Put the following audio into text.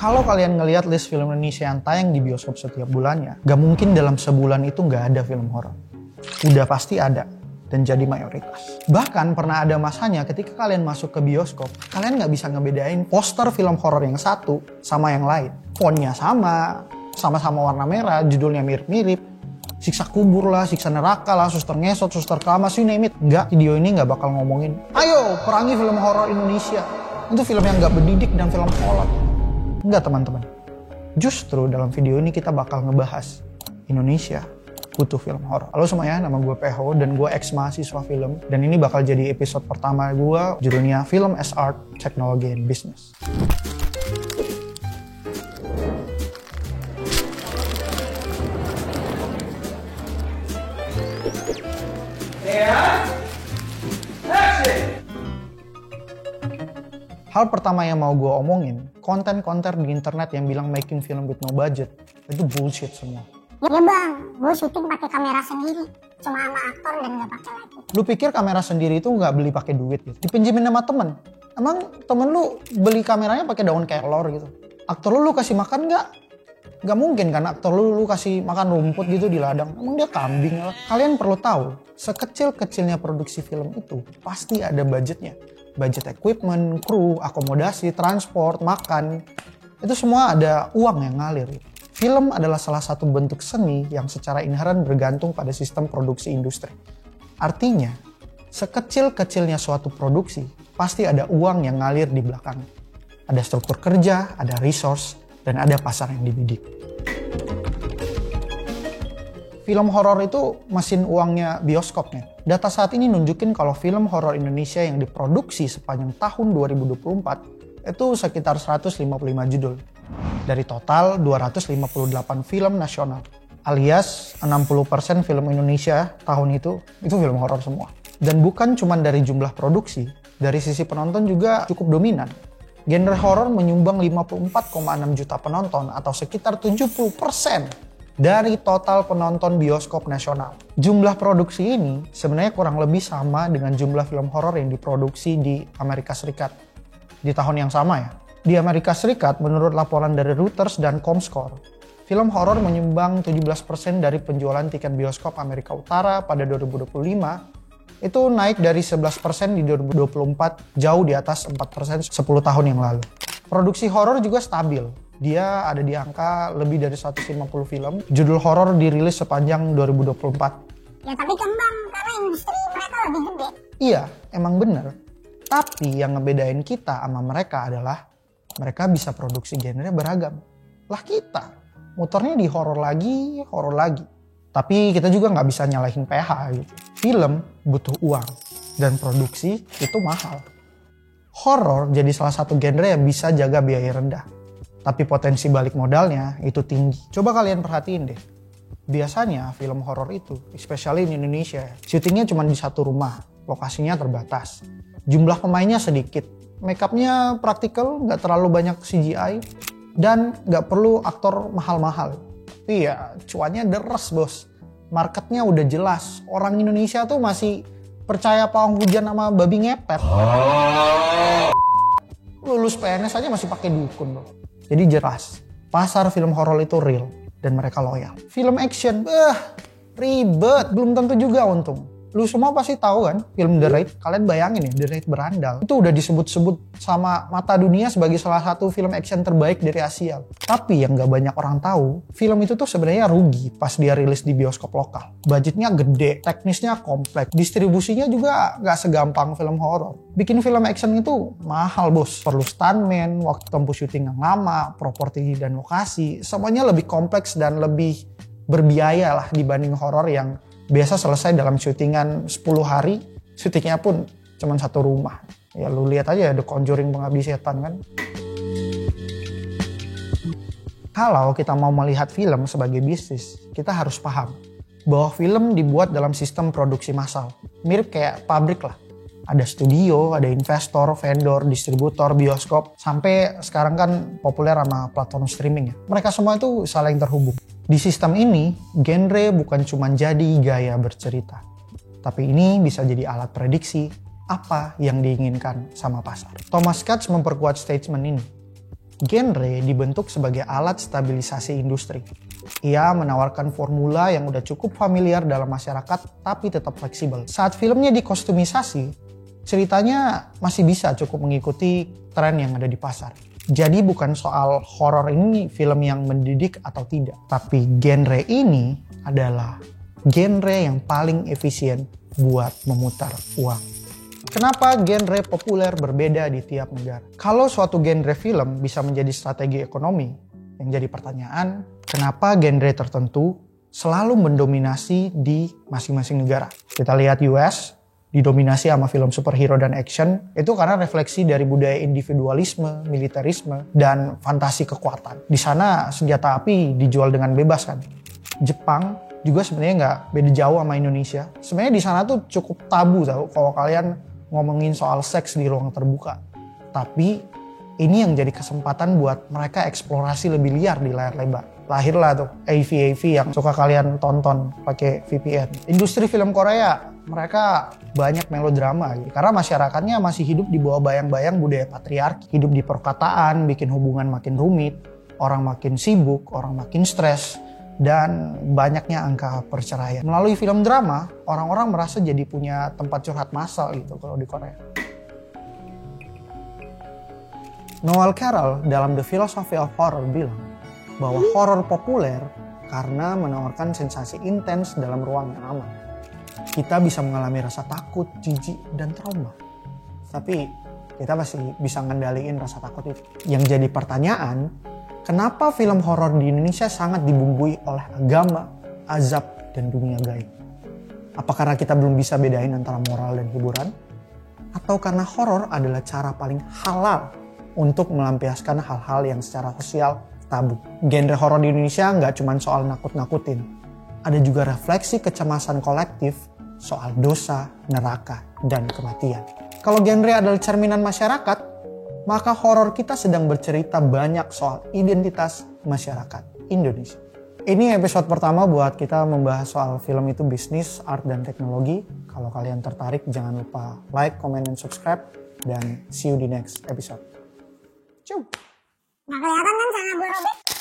Kalau kalian ngelihat list film Indonesia yang tayang di bioskop setiap bulannya, gak mungkin dalam sebulan itu gak ada film horor. Udah pasti ada, dan jadi mayoritas. Bahkan pernah ada masanya ketika kalian masuk ke bioskop, kalian gak bisa ngebedain poster film horor yang satu sama yang lain. Fontnya sama-sama warna merah, judulnya mirip-mirip. Siksa kubur lah, siksa neraka lah, suster ngesot, suster keramas, you name it. Enggak, video ini gak bakal ngomongin, ayo perangi film horor Indonesia. Itu film yang gak berdidik dan film kolot. Enggak teman-teman. Justru dalam video ini kita bakal ngebahas Indonesia butuh film horor. Halo semuanya, nama gue Peho dan gue ex mahasiswa film. Dan ini bakal jadi episode pertama gue, judulnya Film as Art, Technology and Business. Hal pertama yang mau gue omongin, konten-konten di internet yang bilang making film with no budget, itu bullshit semua. Ya bang, gue syuting pakai kamera sendiri, cuma sama aktor dan gak pakai lighting. Lu pikir kamera sendiri itu nggak beli pakai duit gitu? Dipinjemin sama temen. Emang temen lu beli kameranya pakai daun kelor gitu? Aktor lu kasih makan nggak? Gak mungkin kan aktor lu kasih makan rumput gitu di ladang. Emang dia kambing lah. Kalian perlu tahu, sekecil-kecilnya produksi film itu pasti ada budgetnya. Budget equipment, kru, akomodasi, transport, makan. Itu semua ada uang yang ngalir. Film adalah salah satu bentuk seni yang secara inheren bergantung pada sistem produksi industri. Artinya, sekecil-kecilnya suatu produksi, pasti ada uang yang ngalir di belakang. Ada struktur kerja, ada resource, dan ada pasar yang dibidik. Film horor itu mesin uangnya bioskopnya. Data saat ini nunjukin kalau film horor Indonesia yang diproduksi sepanjang tahun 2024 itu sekitar 155 judul. Dari total 258 film nasional. Alias 60% film Indonesia tahun itu film horor semua. Dan bukan cuma dari jumlah produksi, dari sisi penonton juga cukup dominan. Genre horor menyumbang 54,6 juta penonton atau sekitar 70% dari total penonton bioskop nasional. Jumlah produksi ini sebenarnya kurang lebih sama dengan jumlah film horor yang diproduksi di Amerika Serikat di tahun yang sama ya. Di Amerika Serikat, menurut laporan dari Reuters dan Comscore, film horor menyumbang 17% dari penjualan tiket bioskop Amerika Utara pada 2025, itu naik dari 11% di 2024, jauh di atas 4% 10 tahun yang lalu. Produksi horor juga stabil. Dia ada di angka lebih dari 150 film. Judul horor dirilis sepanjang 2024. Ya tapi kan bang, karena industri mereka lebih gede. Iya, emang bener. Tapi yang ngebedain kita sama mereka adalah mereka bisa produksi genre beragam. Lah kita, muternya di horor lagi. Tapi kita juga nggak bisa nyalahin PH gitu. Film butuh uang dan produksi itu mahal. Horor jadi salah satu genre yang bisa jaga biaya rendah. Tapi potensi balik modalnya itu tinggi. Coba kalian perhatiin deh. Biasanya film horor itu, especially di Indonesia, syutingnya cuma di satu rumah. Lokasinya terbatas. Jumlah pemainnya sedikit. Makeupnya praktikal, nggak terlalu banyak CGI. Dan nggak perlu aktor mahal-mahal. Tapi ya cuannya deres bos. Marketnya udah jelas. Orang Indonesia tuh masih percaya pawang hujan sama babi ngepet. Lulus PNS aja masih pakai dukun loh. Jadi jelas, pasar film horor itu real dan mereka loyal. Film action, ribet, belum tentu juga untung. Lu semua pasti tahu kan film The Raid, kalian bayangin ya The Raid Berandal. Itu udah disebut-sebut sama mata dunia sebagai salah satu film action terbaik dari Asia. Tapi yang gak banyak orang tahu, film itu tuh sebenarnya rugi pas dia rilis di bioskop lokal. Budgetnya gede, teknisnya kompleks, distribusinya juga gak segampang film horor. Bikin film action itu mahal bos, perlu stuntman, waktu tempuh syuting yang lama, properti dan lokasi, semuanya lebih kompleks dan lebih berbiaya lah dibanding horor yang biasa selesai dalam syutingan 10 hari, syutingnya pun cuma satu rumah. Ya lu lihat aja The Conjuring Pengabdi Setan kan. Kalau kita mau melihat film sebagai bisnis, kita harus paham bahwa film dibuat dalam sistem produksi massal. Mirip kayak pabrik lah. Ada studio, ada investor, vendor, distributor, bioskop, sampai sekarang kan populer sama platform streaming ya. Mereka semua itu saling terhubung. Di sistem ini, genre bukan cuma jadi gaya bercerita. Tapi ini bisa jadi alat prediksi apa yang diinginkan sama pasar. Thomas Katz memperkuat statement ini. Genre dibentuk sebagai alat stabilisasi industri. Ia menawarkan formula yang udah cukup familiar dalam masyarakat tapi tetap fleksibel. Saat filmnya dikostumisasi, ceritanya masih bisa cukup mengikuti tren yang ada di pasar. Jadi bukan soal horor ini film yang mendidik atau tidak, tapi genre ini adalah genre yang paling efisien buat memutar uang. Kenapa genre populer berbeda di tiap negara? Kalau suatu genre film bisa menjadi strategi ekonomi, yang jadi pertanyaan, kenapa genre tertentu selalu mendominasi di masing-masing negara? Kita lihat US, didominasi sama film superhero dan action, itu karena refleksi dari budaya individualisme, militerisme, dan fantasi kekuatan. Di sana senjata api dijual dengan bebas kan. Jepang juga sebenarnya nggak beda jauh sama Indonesia. Sebenarnya di sana tuh cukup tabu tau kalau kalian ngomongin soal seks di ruang terbuka. Tapi ini yang jadi kesempatan buat mereka eksplorasi lebih liar di layar lebar. Lahirlah tuh AV yang suka kalian tonton pakai VPN. Industri film Korea, mereka banyak melodrama gitu. Karena masyarakatnya masih hidup di bawah bayang-bayang budaya patriarki. Hidup di perkataan, bikin hubungan makin rumit, orang makin sibuk, orang makin stres, dan banyaknya angka perceraian. Melalui film drama, orang-orang merasa jadi punya tempat curhat massal gitu kalau di Korea. Noel Carroll dalam The Philosophy of Horror bilang bahwa horor populer karena menawarkan sensasi intens dalam ruang yang aman. Kita bisa mengalami rasa takut, jijik, dan trauma. Tapi kita masih bisa ngendaliin rasa takut itu. Yang jadi pertanyaan, kenapa film horor di Indonesia sangat dibumbui oleh agama, azab, dan dunia gaib? Apa karena kita belum bisa bedain antara moral dan hiburan? Atau karena horor adalah cara paling halal untuk melampiaskan hal-hal yang secara sosial tabu? Genre horor di Indonesia nggak cuma soal nakut-nakutin. Ada juga refleksi kecemasan kolektif soal dosa, neraka, dan kematian. Kalau genre adalah cerminan masyarakat, maka horor kita sedang bercerita banyak soal identitas masyarakat Indonesia. Ini episode pertama buat kita membahas soal film itu bisnis, art, dan teknologi. Kalau kalian tertarik, jangan lupa like, comment, dan subscribe. Dan see you di next episode. Ciao! Nggak kelihatan kan sama Bu Robert?